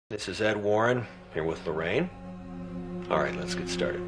This is Ed Warren, here with Lorraine. All right, let's get started.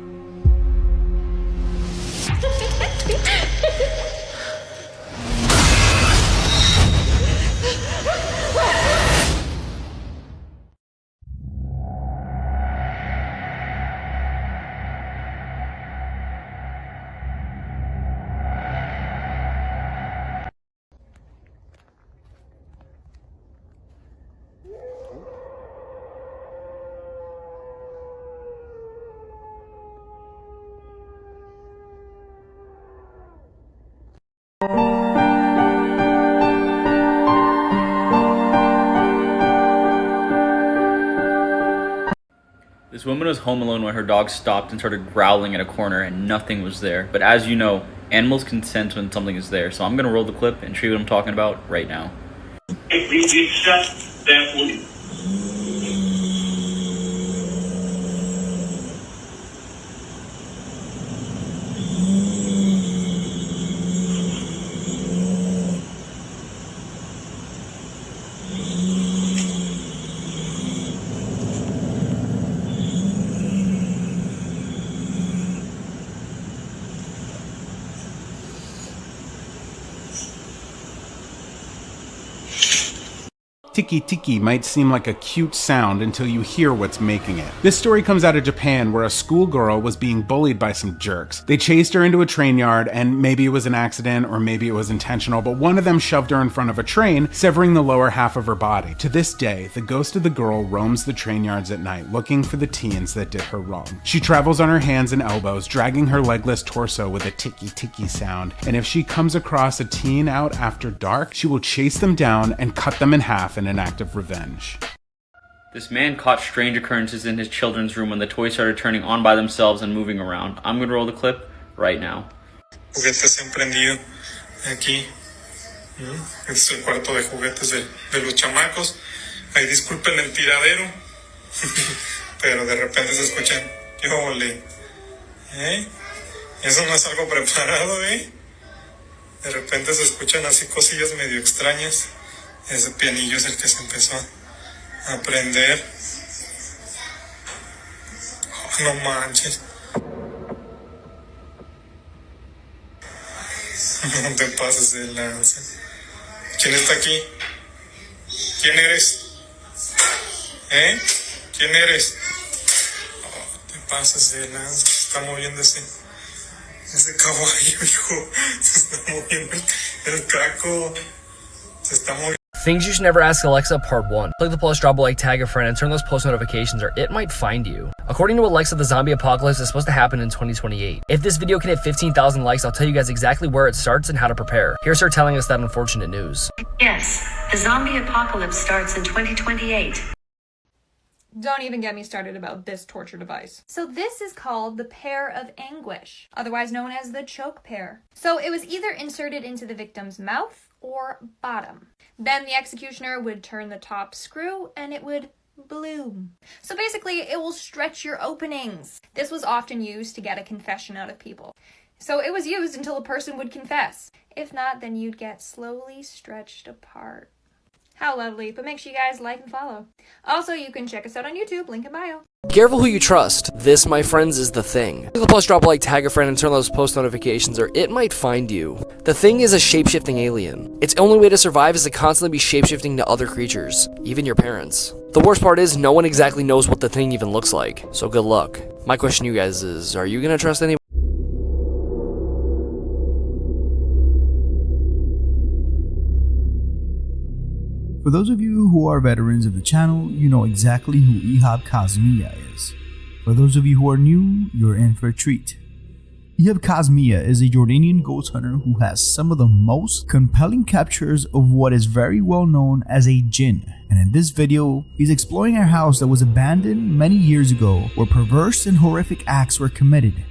This woman was home alone when her dog stopped and started growling at a corner and nothing was there. But as you know, animals can sense when something is there. So I'm going to roll the clip and show you what I'm talking about right now. Hey, please shut that woman. Tiki tiki might seem like a cute sound until you hear what's making it. This story comes out of Japan, where a schoolgirl was being bullied by some jerks. They chased her into a train yard, and maybe it was an accident or maybe it was intentional, but one of them shoved her in front of a train, severing the lower half of her body. To this day, the ghost of the girl roams the train yards at night, looking for the teens that did her wrong. She travels on her hands and elbows, dragging her legless torso with a tiki tiki sound, and if she comes across a teen out after dark, she will chase them down and cut them in half in an act of revenge. This man caught strange occurrences in his children's room when the toys started turning on by themselves and moving around. I'm going to roll the clip right now. Juguetes emprendido aquí. Este es el cuarto de juguetes de los chamacos. Ahí disculpen el tiradero, pero de repente se escuchan, ¡qué ole! Eso no es algo preparado, De repente se escuchan así cosillas medio extrañas. Ese pianillo es el que se empezó a aprender. Oh, no manches. No te pases de lanza. ¿Quién está aquí? ¿Quién eres? ¿Quién eres? Oh, te pases de lanza. Se está moviendo ese caballo, hijo. Se está moviendo el caco. Se está moviendo. Things you should never ask Alexa Part 1. Click the plus, drop a like, tag a friend, and turn those post notifications or it might find you. According to Alexa, the zombie apocalypse is supposed to happen in 2028. If this video can hit 15,000 likes, I'll tell you guys exactly where it starts and how to prepare. Here's her telling us that unfortunate news. Yes, the zombie apocalypse starts in 2028. Don't even get me started about this torture device. So this is called the pear of anguish, otherwise known as the choke pear. So it was either inserted into the victim's mouth or bottom. Then the executioner would turn the top screw and it would bloom. So basically, it will stretch your openings. This was often used to get a confession out of people. So it was used until a person would confess. If not, then you'd get slowly stretched apart. How lovely, but make sure you guys like and follow. Also, you can check us out on YouTube, link in bio. Careful who you trust. This, my friends, is The Thing. Click the plus, drop a like, tag a friend, and turn those post notifications or it might find you. The Thing is a shape-shifting alien. Its only way to survive is to constantly be shape-shifting to other creatures, even your parents. The worst part is no one exactly knows what The Thing even looks like, so good luck. My question to you guys is, are you gonna trust anyone? For those of you who are veterans of the channel, you know exactly who Ihab Kazmiya is. For those of you who are new, you're in for a treat. Ihab Kazmiya is a Jordanian ghost hunter who has some of the most compelling captures of what is very well known as a jinn. And in this video, he's exploring a house that was abandoned many years ago where perverse and horrific acts were committed.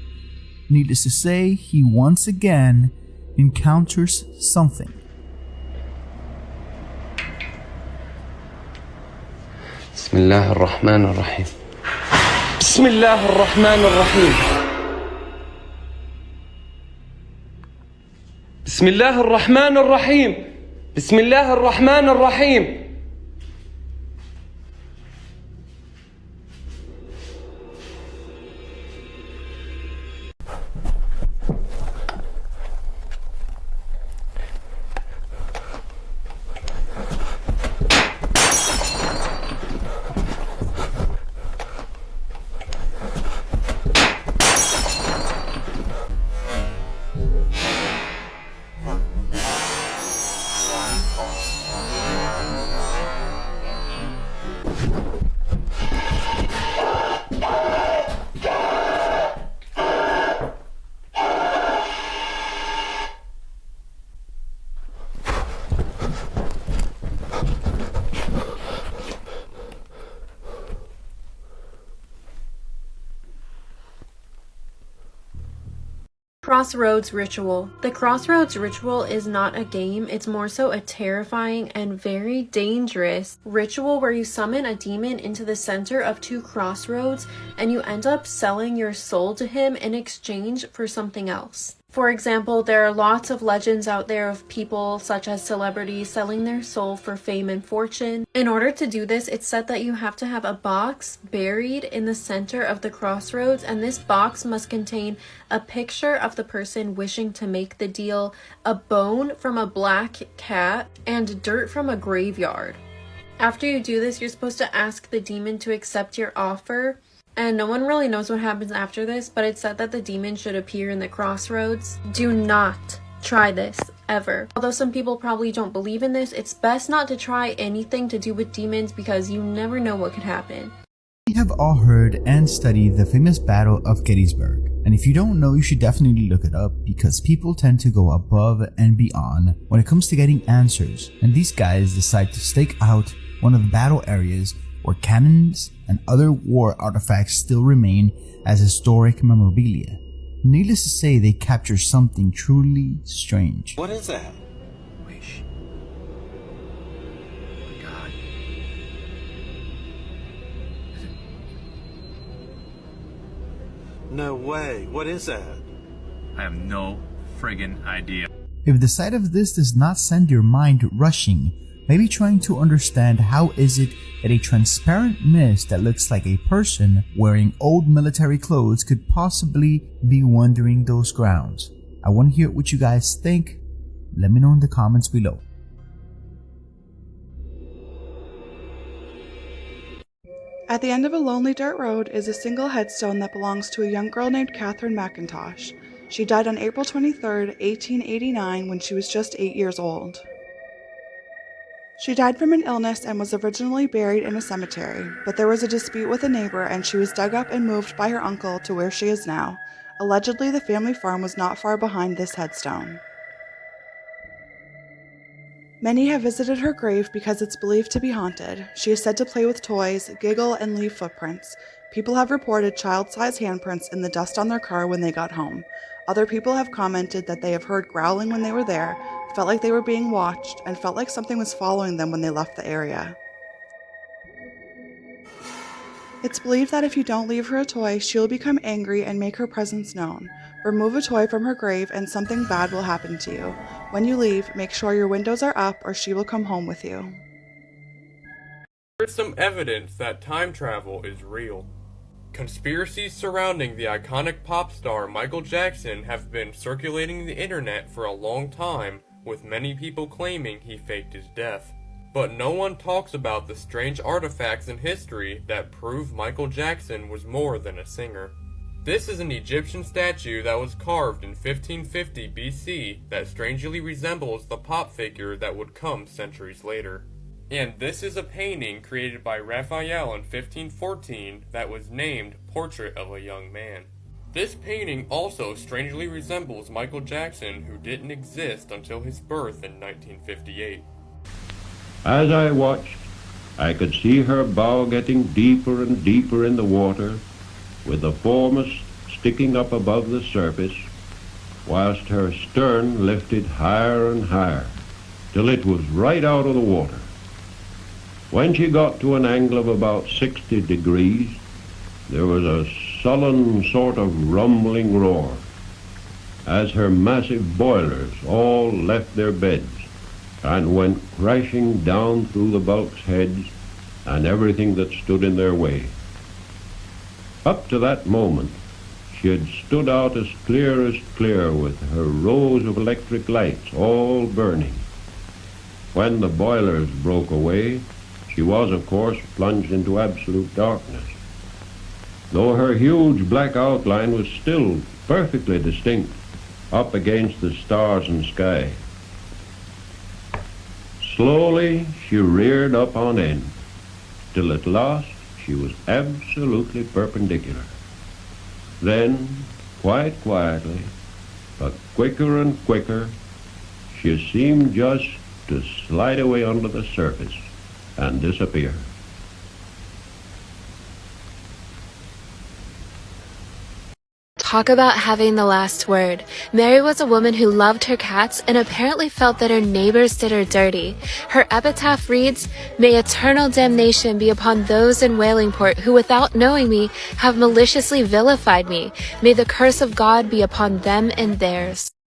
Needless to say, he once again encounters something. بسم الله الرحمن الرحيم بسم الله الرحمن الرحيم بسم الله الرحمن الرحيم بسم الله الرحمن الرحيم Crossroads Ritual. The Crossroads Ritual is not a game, it's more so a terrifying and very dangerous ritual where you summon a demon into the center of two crossroads and you end up selling your soul to him in exchange for something else. For example, there are lots of legends out there of people such as celebrities selling their soul for fame and fortune. In order to do this, it's said that you have to have a box buried in the center of the crossroads, and this box must contain a picture of the person wishing to make the deal, a bone from a black cat, and dirt from a graveyard. After you do this, you're supposed to ask the demon to accept your offer. And no one really knows what happens after this, but it's said that the demon should appear in the crossroads. Do not try this, ever. Although some people probably don't believe in this, it's best not to try anything to do with demons because you never know what could happen. We have all heard and studied the famous Battle of Gettysburg, and if you don't know, you should definitely look it up because people tend to go above and beyond when it comes to getting answers, and these guys decide to stake out one of the battle areas where cannons and other war artifacts still remain as historic memorabilia. Needless to say, they capture something truly strange. What is that? Wish. Oh my God. No way. What is that? I have no friggin' idea. If the sight of this does not send your mind rushing, maybe trying to understand how is it that a transparent mist that looks like a person wearing old military clothes could possibly be wandering those grounds. I want to hear what you guys think. Let me know in the comments below. At the end of a lonely dirt road is a single headstone that belongs to a young girl named Catherine McIntosh. She died on April 23, 1889 when she was just 8 years old. She died from an illness and was originally buried in a cemetery, but there was a dispute with a neighbor and she was dug up and moved by her uncle to where she is now. Allegedly, the family farm was not far behind this headstone. Many have visited her grave because it's believed to be haunted. She is said to play with toys, giggle, and leave footprints. People have reported child-sized handprints in the dust on their car when they got home. Other people have commented that they have heard growling when they were there, felt like they were being watched, and felt like something was following them when they left the area. It's believed that if you don't leave her a toy, she'll become angry and make her presence known. Remove a toy from her grave and something bad will happen to you. When you leave, make sure your windows are up or she will come home with you. There's some evidence that time travel is real. Conspiracies surrounding the iconic pop star Michael Jackson have been circulating the internet for a long time, with many people claiming he faked his death. But no one talks about the strange artifacts in history that prove Michael Jackson was more than a singer. This is an Egyptian statue that was carved in 1550 BC that strangely resembles the pop figure that would come centuries later. And this is a painting created by Raphael in 1514 that was named Portrait of a Young Man. This painting also strangely resembles Michael Jackson, who didn't exist until his birth in 1958. As I watched, I could see her bow getting deeper and deeper in the water, with the foremast sticking up above the surface, whilst her stern lifted higher and higher, till it was right out of the water. When she got to an angle of about 60 degrees, there was a sullen sort of rumbling roar, as her massive boilers all left their beds and went crashing down through the bulk's heads and everything that stood in their way. Up to that moment, she had stood out as clear with her rows of electric lights all burning. When the boilers broke away, she was, of course, plunged into absolute darkness, though her huge black outline was still perfectly distinct up against the stars and sky. Slowly, she reared up on end, till at last she was absolutely perpendicular. Then, quite quietly, but quicker and quicker, she seemed just to slide away under the surface and disappear. Talk about having the last word. Mary was a woman who loved her cats and apparently felt that her neighbors did her dirty. Her epitaph reads, "May eternal damnation be upon those in Wallingport who without knowing me have maliciously vilified me. May the curse of God be upon them and theirs."